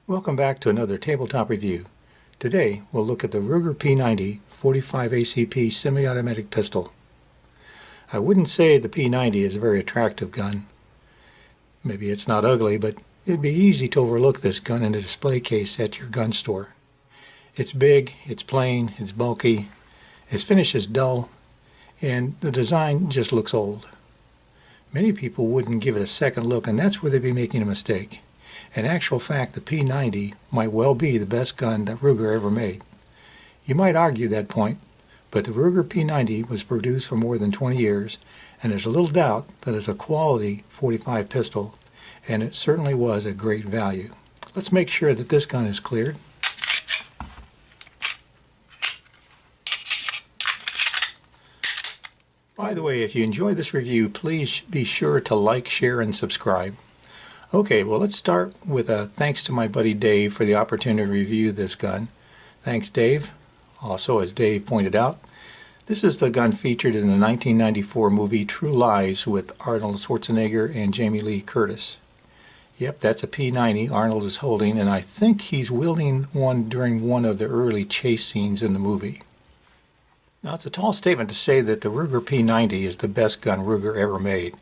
Welcome back to another tabletop review. Today we'll look at the Ruger P90 45 ACP semi-automatic pistol. I wouldn't say the P90 is a very attractive gun. Maybe it's not ugly, but it'd be easy to overlook this gun in a display case at your gun store. It's big, it's plain, it's bulky, its finish is dull, and the design just looks old. Many people wouldn't give it a second look, and that's where they'd be making a mistake. In actual fact, the P90 might well be the best gun that Ruger ever made. You might argue that point, but the Ruger P90 was produced for more than 20 years, and there's little doubt that it's a quality .45 pistol, and it certainly was a great value. Let's make sure that this gun is cleared. By the way, if you enjoyed this review, please be sure to like, share, and subscribe. Okay, well, let's start with a thanks to my buddy Dave for the opportunity to review this gun. Thanks, Dave. Also, as Dave pointed out, this is the gun featured in the 1994 movie True Lies with Arnold Schwarzenegger and Jamie Lee Curtis. Yep, that's a P90 Arnold is holding, and I think he's wielding one during one of the early chase scenes in the movie. Now, it's a tall statement to say that the Ruger P90 is the best gun Ruger ever made.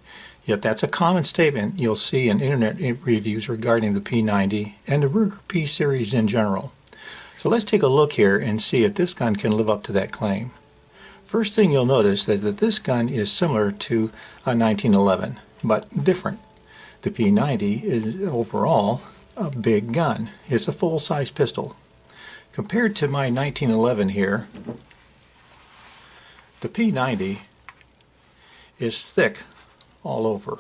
Yet that's a common statement you'll see in internet reviews regarding the P90 and the Ruger P series in general. So let's take a look here and see if this gun can live up to that claim. First thing you'll notice is that this gun is similar to a 1911, but different. The P90 is overall a big gun. It's a full-size pistol. Compared to my 1911 here, the P90 is thick all over.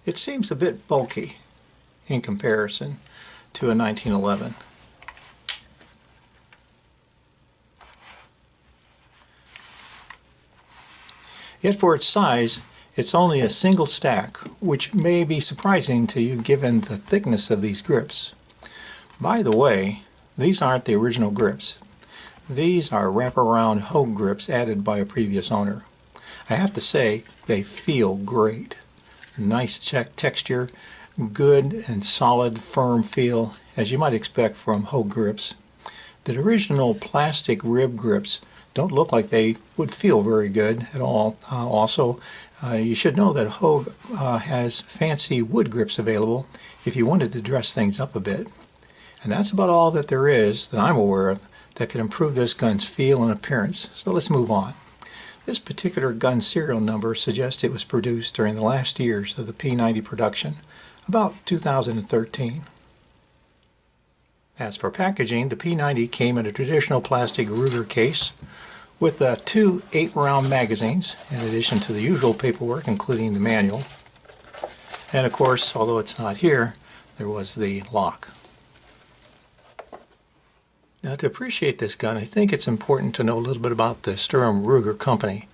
It seems a bit bulky in comparison to a 1911. Yet for its size, it's only a single stack, which may be surprising to you given the thickness of these grips. By the way, these aren't the original grips. These are wraparound Hogue grips added by a previous owner. I have to say, they feel great. Nice texture, good and solid, firm feel, as you might expect from Hogue grips. The original plastic rib grips don't look like they would feel very good at all. Also, you should know that Hogue has fancy wood grips available if you wanted to dress things up a bit. And that's about all that there is that I'm aware of that can improve this gun's feel and appearance. So let's move on. This particular gun serial number suggests it was produced during the last years of the P90 production, about 2013. As for packaging, the P90 came in a traditional plastic Ruger case with two 8-round magazines, in addition to the usual paperwork, including the manual. And of course, although it's not here, there was the lock. Now, to appreciate this gun, I think it's important to know a little bit about the Sturm Ruger company.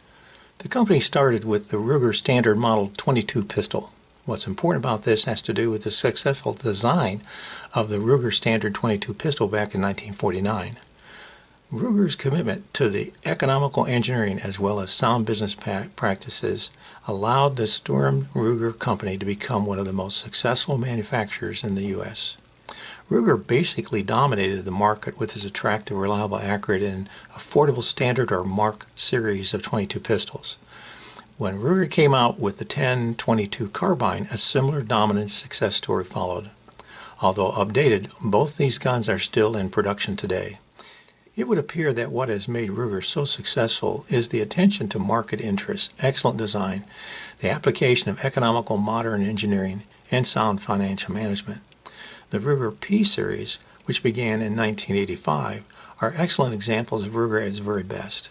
The company started with the Ruger Standard Model 22 pistol. What's important about this has to do with the successful design of the Ruger Standard 22 pistol back in 1949. Ruger's commitment to the economical engineering as well as sound business practices allowed the Sturm Ruger company to become one of the most successful manufacturers in the U.S. Ruger basically dominated the market with his attractive, reliable, accurate, and affordable Standard or Mark series of 22 pistols. When Ruger came out with the 10-22 carbine, a similar dominant success story followed. Although updated, both these guns are still in production today. It would appear that what has made Ruger so successful is the attention to market interests, excellent design, the application of economical modern engineering, and sound financial management. The Ruger P series, which began in 1985, are excellent examples of Ruger at its very best.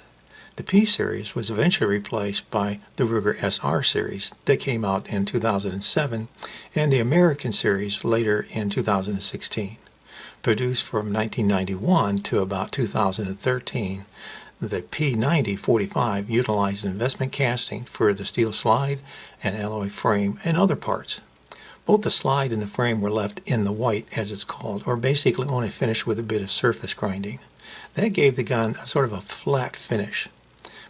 The P series was eventually replaced by the Ruger SR series that came out in 2007 and the American series later in 2016. Produced from 1991 to about 2013, the P90 45 utilized investment casting for the steel slide and alloy frame and other parts. Both the slide and the frame were left in the white, as it's called, or basically only finished with a bit of surface grinding. That gave the gun a sort of a flat finish,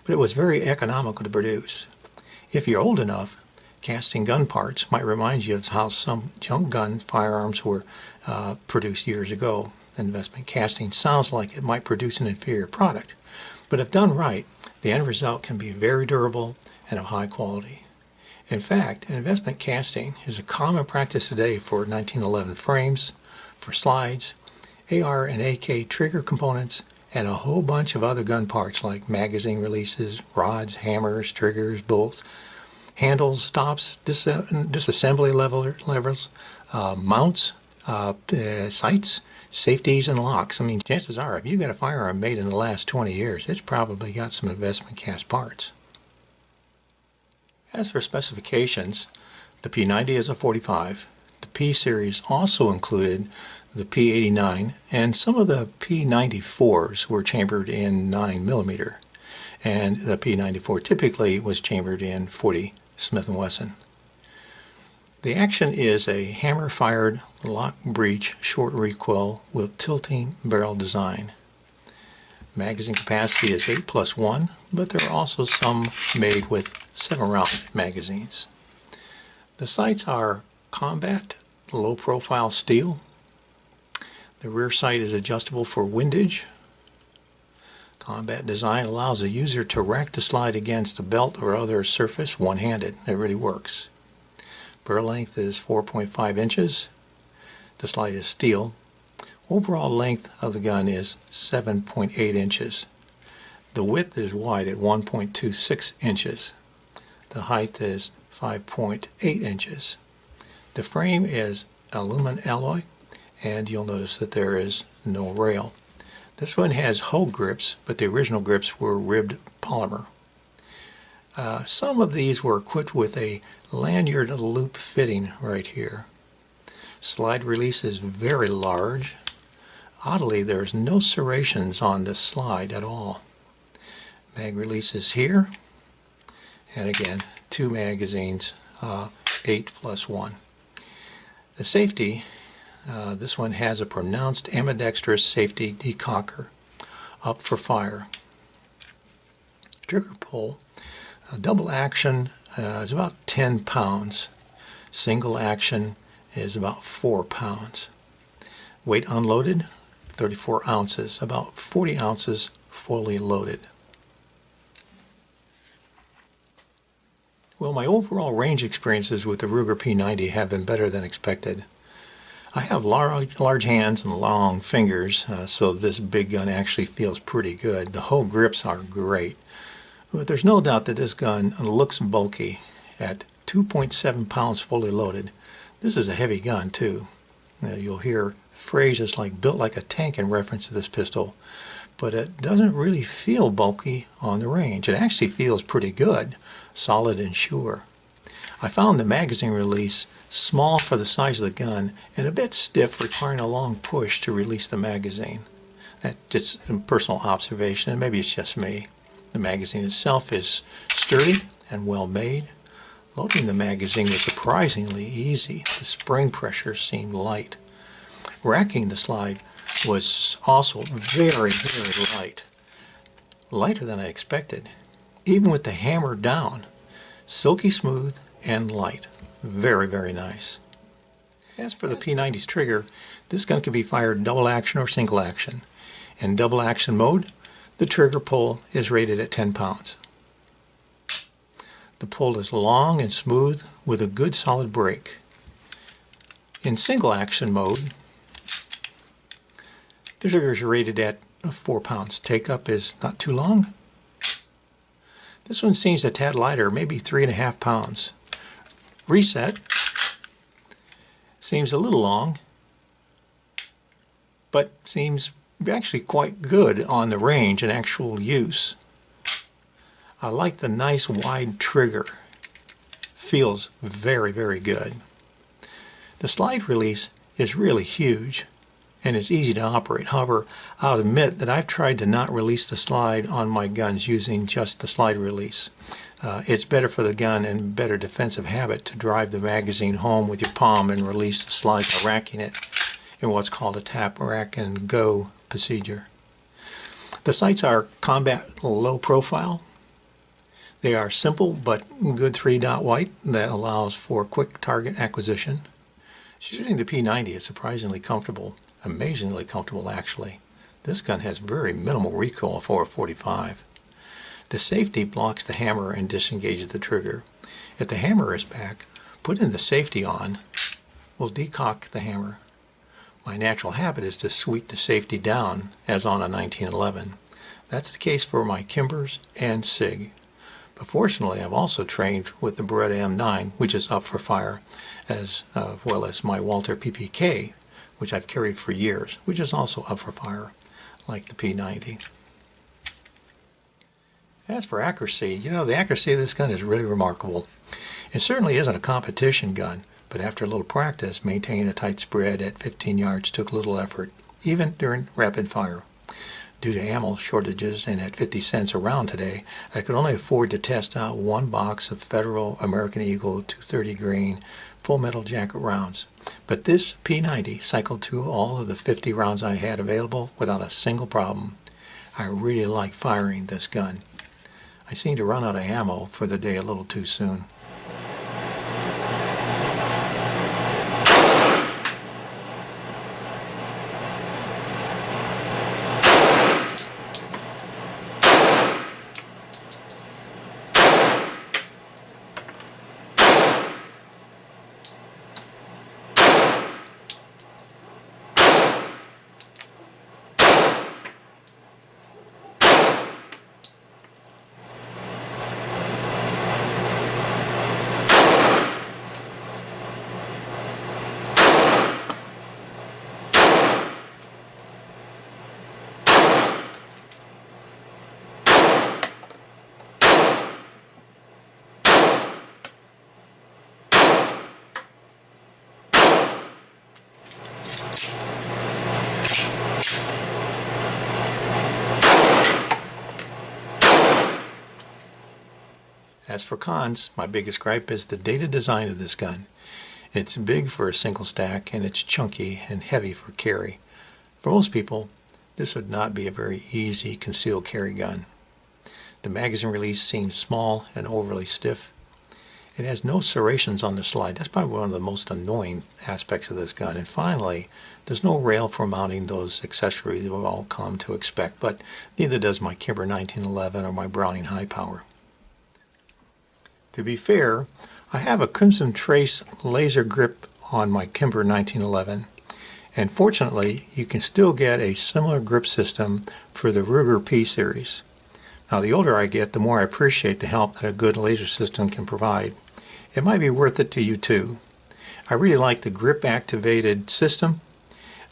but it was very economical to produce. If you're old enough, casting gun parts might remind you of how some junk gun firearms were produced years ago. Investment casting sounds like it might produce an inferior product, but if done right, the end result can be very durable and of high quality. In fact, investment casting is a common practice today for 1911 frames, for slides, AR and AK trigger components, and a whole bunch of other gun parts like magazine releases, rods, hammers, triggers, bolts, handles, stops, disassembly levers, mounts, sights, safeties, and locks. I mean, chances are, if you've got a firearm made in the last 20 years, it's probably got some investment cast parts. As for specifications, the P90 is a 45. The P series also included the P89, and some of the P94s were chambered in 9mm, and the P94 typically was chambered in 40 Smith & Wesson. The action is a hammer-fired lock breech short recoil with tilting barrel design. Magazine capacity is 8+1, but there are also some made with 7-round magazines. The sights are combat, low-profile steel. The rear sight is adjustable for windage. Combat design allows the user to rack the slide against a belt or other surface one-handed. It really works. Barrel length is 4.5 inches. The slide is steel. Overall length of the gun is 7.8 inches. The width is wide at 1.26 inches. The height is 5.8 inches. The frame is aluminum alloy, and you'll notice that there is no rail. This one has hull grips, but the original grips were ribbed polymer. Some of these were equipped with a lanyard loop fitting right here. Slide release is very large. Oddly, there's no serrations on this slide at all. Mag release is here, and again, 2 magazines, 8+1. The safety, this one has a pronounced ambidextrous safety decocker, up for fire. Trigger pull, double action is about 10 pounds. Single action is about 4 pounds. Weight unloaded, 34 ounces, about 40 ounces fully loaded. Well, my overall range experiences with the Ruger P90 have been better than expected. I have large hands and long fingers, so this big gun actually feels pretty good. The whole grips are great. But there's no doubt that this gun looks bulky. At 2.7 pounds fully loaded, this is a heavy gun too. You'll hear phrases like "built like a tank" in reference to this pistol, but it doesn't really feel bulky on the range. It actually feels pretty good, solid and sure. I found the magazine release small for the size of the gun and a bit stiff, requiring a long push to release the magazine. That's just a personal observation, and maybe it's just me. The magazine itself is sturdy and well made. Loading the magazine was surprisingly easy. The spring pressure seemed light. Racking the slide was also very, very light. Lighter than I expected. Even with the hammer down. Silky smooth and light. Very, very nice. As for the P90's trigger, this gun can be fired double action or single action. In double action mode, the trigger pull is rated at 10 pounds. The pull is long and smooth with a good solid break. In single action mode, the trigger is rated at 4 pounds. Take up is not too long. This one seems a tad lighter, maybe 3.5 pounds. Reset seems a little long, but seems actually quite good on the range and actual use. I like the nice wide trigger. Feels very, very good. The slide release is really huge and it's easy to operate. However, I'll admit that I've tried to not release the slide on my guns using just the slide release. It's better for the gun and better defensive habit to drive the magazine home with your palm and release the slide by racking it in what's called a tap, rack, and go procedure. The sights are combat low profile. They are simple but good 3-dot white that allows for quick target acquisition. Shooting the P90 is surprisingly comfortable, amazingly comfortable actually. This gun has very minimal recoil for a .45. The safety blocks the hammer and disengages the trigger. If the hammer is back, putting the safety on will decock the hammer. My natural habit is to sweep the safety down as on a 1911. That's the case for my Kimbers and SIG. But fortunately, I've also trained with the Beretta M9, which is up for fire, as well as my Walther PPK, which I've carried for years, which is also up for fire, like the P90. As for accuracy, the accuracy of this gun is really remarkable. It certainly isn't a competition gun, but after a little practice, maintaining a tight spread at 15 yards took little effort, even during rapid fire. Due to ammo shortages and at 50 cents a round today, I could only afford to test out one box of Federal American Eagle 230 grain full metal jacket rounds. But this P90 cycled through all of the 50 rounds I had available without a single problem. I really like firing this gun. I seem to run out of ammo for the day a little too soon. As for cons, my biggest gripe is the dated design of this gun. It's big for a single stack and it's chunky and heavy for carry. For most people, this would not be a very easy concealed carry gun. The magazine release seems small and overly stiff. It has no serrations on the slide. That's probably one of the most annoying aspects of this gun. And finally, there's no rail for mounting those accessories we've all come to expect, but neither does my Kimber 1911 or my Browning High Power. To be fair, I have a Crimson Trace laser grip on my Kimber 1911, and fortunately you can still get a similar grip system for the Ruger P series. Now the older I get, the more I appreciate the help that a good laser system can provide. It might be worth it to you too. I really like the grip activated system.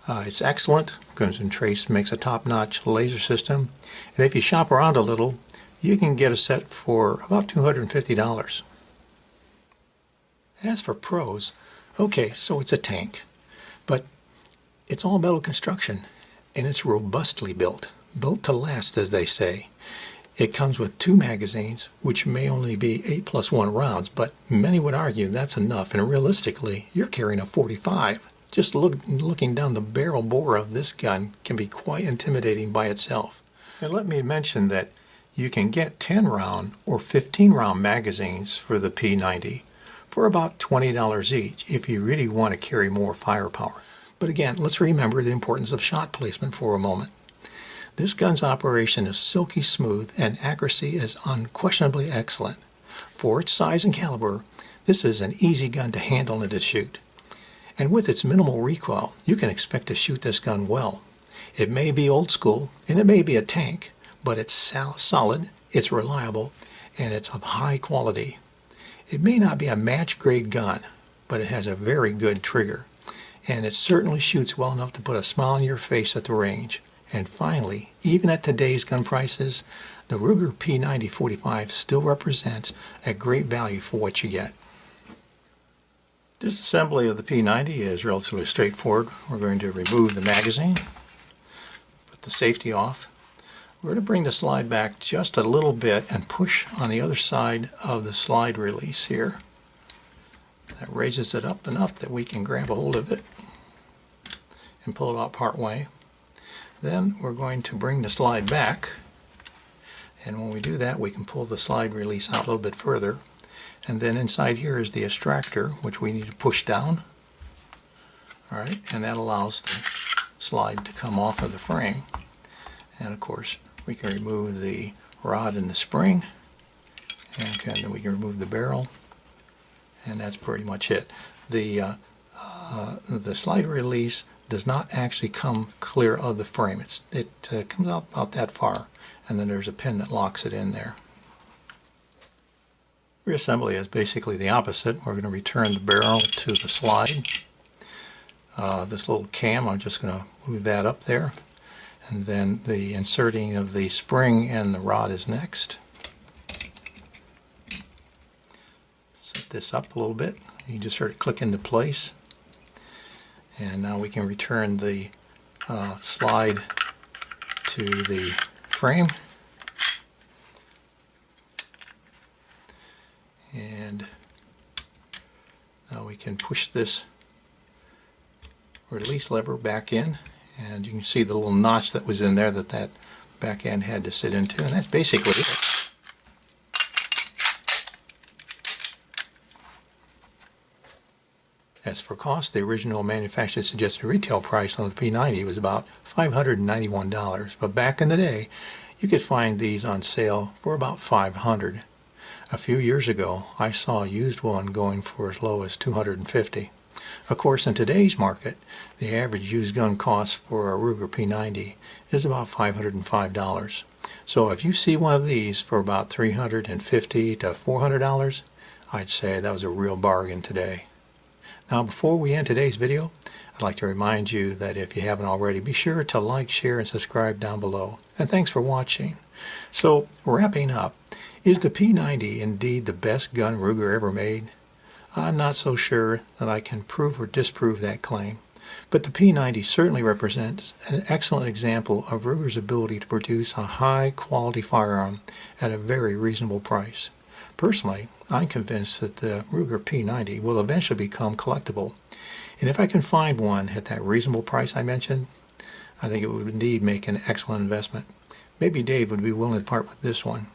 It's excellent. Crimson Trace makes a top-notch laser system, and if you shop around a little, you can get a set for about $250. As for pros, okay, so it's a tank, but it's all metal construction, and it's robustly built to last, as they say. It comes with 2 magazines, which may only be 8+1 rounds, but many would argue that's enough, and realistically, you're carrying a .45. Just looking down the barrel bore of this gun can be quite intimidating by itself. And let me mention that you can get 10-round or 15-round magazines for the P90 for about $20 each if you really want to carry more firepower. But again, let's remember the importance of shot placement for a moment. This gun's operation is silky smooth and accuracy is unquestionably excellent. For its size and caliber, this is an easy gun to handle and to shoot. And with its minimal recoil, you can expect to shoot this gun well. It may be old school and it may be a tank, but it's solid, it's reliable, and it's of high quality. It may not be a match-grade gun, but it has a very good trigger, and it certainly shoots well enough to put a smile on your face at the range. And finally, even at today's gun prices, the Ruger P90 45 still represents a great value for what you get. Disassembly of the P90 is relatively straightforward. We're going to remove the magazine, put the safety off. We're going to bring the slide back just a little bit and push on the other side of the slide release here. That raises it up enough that we can grab a hold of it and pull it out part way. Then we're going to bring the slide back And when we do that, we can pull the slide release out a little bit further. And then inside here is the extractor, which we need to push down. Alright, and that allows the slide to come off of the frame. And of course, we can remove the rod and the spring. And then we can remove the barrel. And that's pretty much it. The slide release does not actually come clear of the frame. It comes out about that far, and then there's a pin that locks it in there. Reassembly is basically the opposite. We're going to return the barrel to the slide. This little cam, I'm just going to move that up there, and then the inserting of the spring and the rod is next. Set this up a little bit. You just sort of click into place. And now we can return the slide to the frame. And now we can push this release lever back in. And you can see the little notch that was in there that back end had to sit into. And that's basically it. As for cost, the original manufacturer suggested retail price on the P90 was about $591, but back in the day you could find these on sale for about $500. A few years ago I saw a used one going for as low as $250. Of course, in today's market, the average used gun cost for a Ruger P90 is about $505. So if you see one of these for about $350 to $400, I'd say that was a real bargain today. Now, before we end today's video, I'd like to remind you that if you haven't already, be sure to like, share, and subscribe down below. And thanks for watching. So, wrapping up, is the P90 indeed the best gun Ruger ever made? I'm not so sure that I can prove or disprove that claim, but the P90 certainly represents an excellent example of Ruger's ability to produce a high-quality firearm at a very reasonable price. Personally, I'm convinced that the Ruger P90 will eventually become collectible, and if I can find one at that reasonable price I mentioned, I think it would indeed make an excellent investment. Maybe Dave would be willing to part with this one.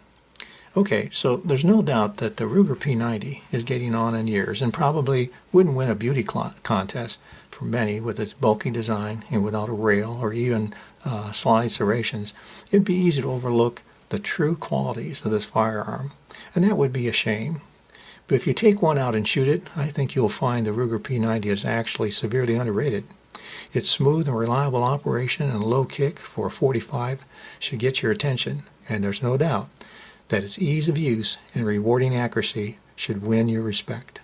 Okay, so there's no doubt that the Ruger P90 is getting on in years and probably wouldn't win a beauty contest for many with its bulky design and without a rail or even slide serrations. It'd be easy to overlook the true qualities of this firearm, and that would be a shame. But if you take one out and shoot it, I think you'll find the Ruger P90 is actually severely underrated. Its smooth and reliable operation and low kick for a .45 should get your attention, and there's no doubt that its ease of use and rewarding accuracy should win your respect.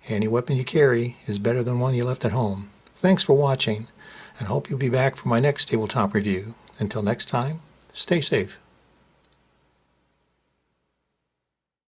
Any weapon you carry is better than one you left at home. Thanks for watching, and hope you'll be back for my next tabletop review. Until next time, stay safe.